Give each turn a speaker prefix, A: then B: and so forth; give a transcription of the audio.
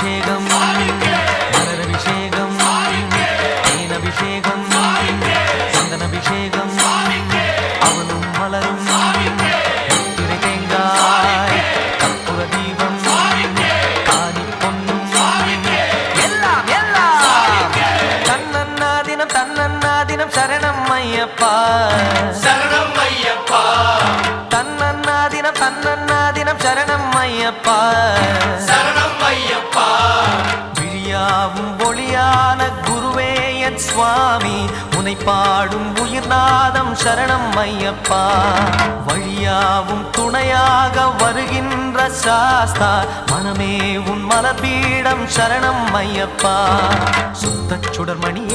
A: அபிஷேகம் மலரபிஷேகம் தேனபிஷேகம் சந்தனபிஷேகம் அவனும் மலரும் திரை தேங்காய் கற்பூர தீபம் காணி பொன்னும் எல்லாம் எல்லாம் தன்னன்னா தினம் சரணம் ஐயப்பா
B: சரணம் ஐயப்பா
A: தன்னன்னா தினம் சரணம் ஐயப்பா
B: சரணம் ஐயப்பா
A: விழியாவும் ஒளியான குருவே என் சுவாமி உனை பாடும் உயிர்நாதம் சரணம் ஐயப்பா வழியாவும் துணையாக வருகின்ற சாஸ்தா மனமே உன் மலபீடம் சரணம் ஐயப்பா சுத்தச் சுடர்மணி